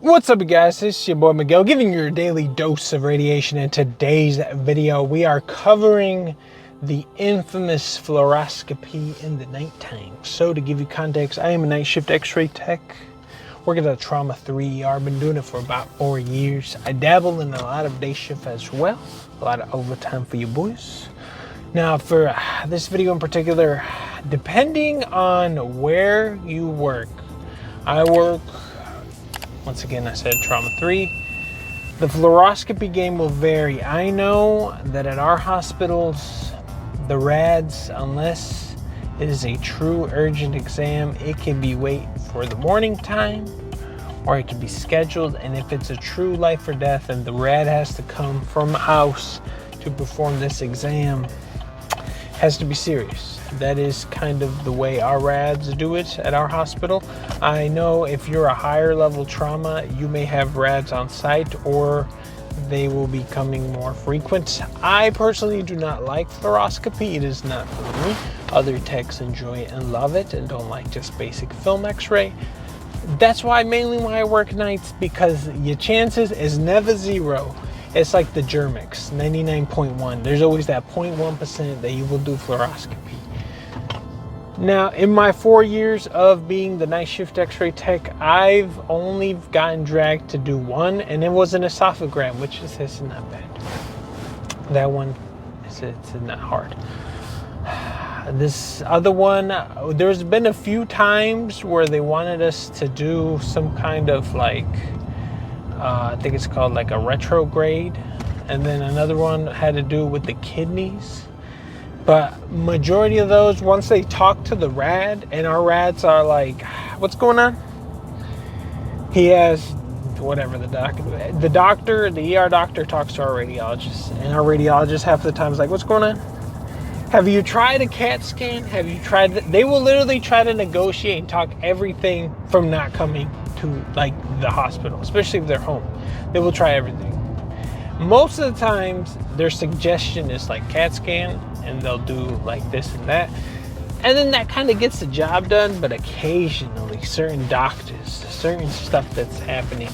What's up, guys? It's your boy Miguel giving you your daily dose of radiation. In today's video, we are covering the infamous fluoroscopy in the nighttime. So to give you context, I am a night shift X-ray tech, working at Trauma 3 ER. Been doing it for about 4 years. I dabble in a lot of day shift as well, a lot of overtime for you boys. Now for this video in particular, depending on where you work, I work, once again, I said Trauma 3. The fluoroscopy game will vary. I know that at our hospitals, the rads, unless it is a true urgent exam, it can be wait for the morning time or it can be scheduled. And if it's a true life or death and the rad has to come from the house to perform this exam, it has to be serious. That is kind of the way our rads do it at our hospital. I know if you're a higher level trauma, you may have rads on site or they will be coming more frequent. I personally do not like fluoroscopy. It is not for me. Other techs enjoy it and love it and don't like just basic film x-ray. That's why mainly I work nights, because your chances is never zero. It's like the Germix, 99.1. There's always that 0.1% that you will do fluoroscopy. Now, in my 4 years of being the night shift X-ray tech, I've only gotten dragged to do one, and it was an esophagram, which is not bad. That one, it's not hard. This other one, there's been a few times where they wanted us to do some kind of like, I think it's called like a retrograde, and then another one had to do with the kidneys. But majority of those, once they talk to the rad, and our rads are like, what's going on? He has whatever the doctor, the ER doctor talks to our radiologist, and our radiologist half the time is like, what's going on? Have you tried a CAT scan? Have you tried they will literally try to negotiate and talk everything from not coming to like the hospital, especially if they're home. They will try everything. Most of the times their suggestion is like CAT scan, and they'll do like this and that, and then that kind of gets the job done. But occasionally certain doctors, certain stuff that's happening,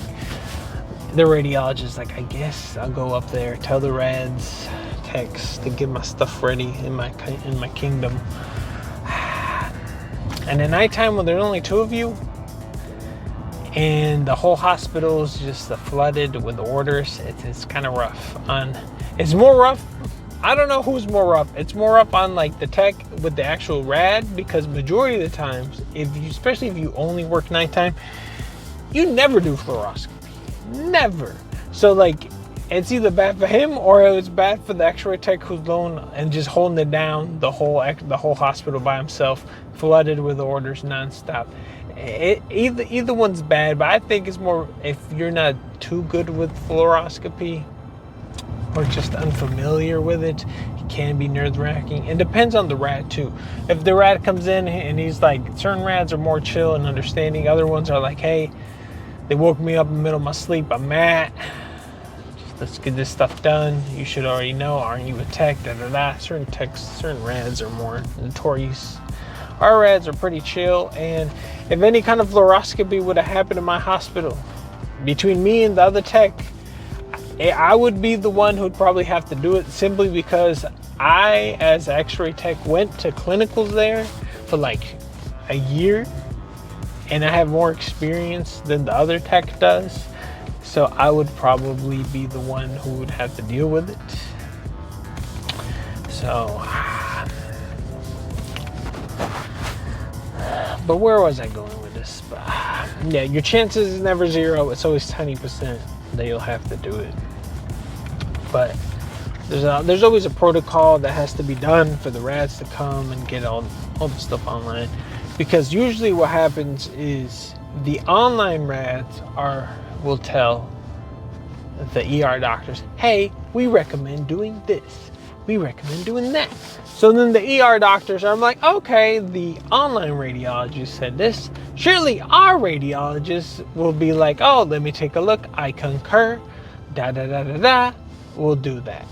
the radiologist like, I guess I'll go up there, tell the rads techs to get my stuff ready in my kingdom. And at nighttime, when there's only two of you and the whole hospital is just flooded with orders, it's kind of rough. It's more rough. I don't know who's more rough. It's more rough on like the tech with the actual rad, because majority of the times, especially if you only work nighttime, you never do fluoroscopy. Never. So like, it's either bad for him or it's bad for the X-ray tech who's alone and just holding it down, the whole hospital by himself, flooded with orders nonstop. Either one's bad, but I think it's more if you're not too good with fluoroscopy or just unfamiliar with it, it can be nerve-wracking. It depends on the rad too. If the rad comes in and he's like, certain rads are more chill and understanding, other ones are like, hey, they woke me up in the middle of my sleep, I'm mad, let's get this stuff done. You should already know, aren't you a tech? Certain techs, certain rads are more notorious. Our rads are pretty chill, and if any kind of fluoroscopy would have happened in my hospital, between me and the other tech, I would be the one who'd probably have to do it, simply because I, as X-ray tech, went to clinicals there for like a year, and I have more experience than the other tech does. So I would probably be the one who would have to deal with it. So, but where was I going with this? Yeah, your chances is never zero. It's always 20% that you'll have to do it. But there's always a protocol that has to be done for the rads to come and get all the stuff online. Because usually what happens is the online rads will tell the ER doctors, hey, we recommend doing this, we recommend doing that. So then the ER doctors are like, okay, the online radiologist said this, surely our radiologists will be like, oh, let me take a look, I concur, we'll do that.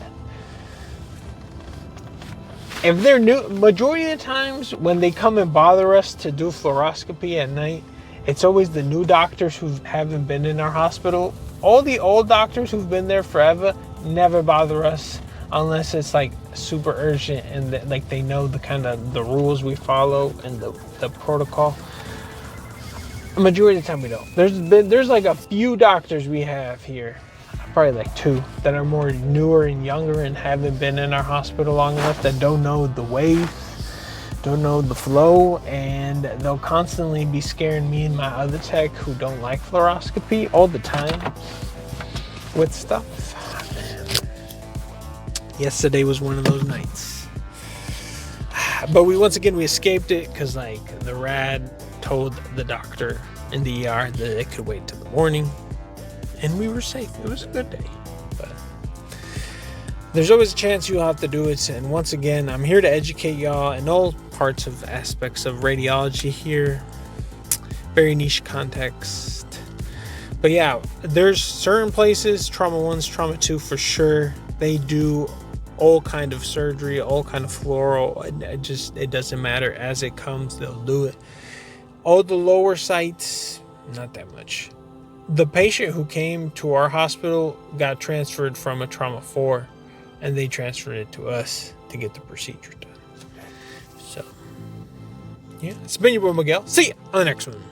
If they're new, majority of the times when they come and bother us to do fluoroscopy at night, It's always the new doctors who haven't been in our hospital. All the old doctors who've been there forever never bother us unless it's like super urgent and like they know the kind of the rules we follow and the protocol. The majority of the time we don't. There's like a few doctors we have here, probably like 2, that are more newer and younger and haven't been in our hospital long enough, that don't know the ways, don't know the flow, and they'll constantly be scaring me and my other tech who don't like fluoroscopy all the time with stuff. Yesterday was one of those nights, but we escaped it because like the rad told the doctor in the ER that it could wait till the morning, and we were safe. It was a good day, but there's always a chance you'll have to do it. And once again, I'm here to educate y'all in all parts of aspects of radiology here. Very niche context. But yeah, there's certain places, trauma 1s, trauma 2 for sure, they do all kind of surgery, all kind of fluoro. It doesn't matter. As it comes, they'll do it. All the lower sites, not that much. The patient who came to our hospital got transferred from a trauma 4, and they transferred it to us to get the procedure done. So, yeah, it's been your boy Miguel. See ya on the next one.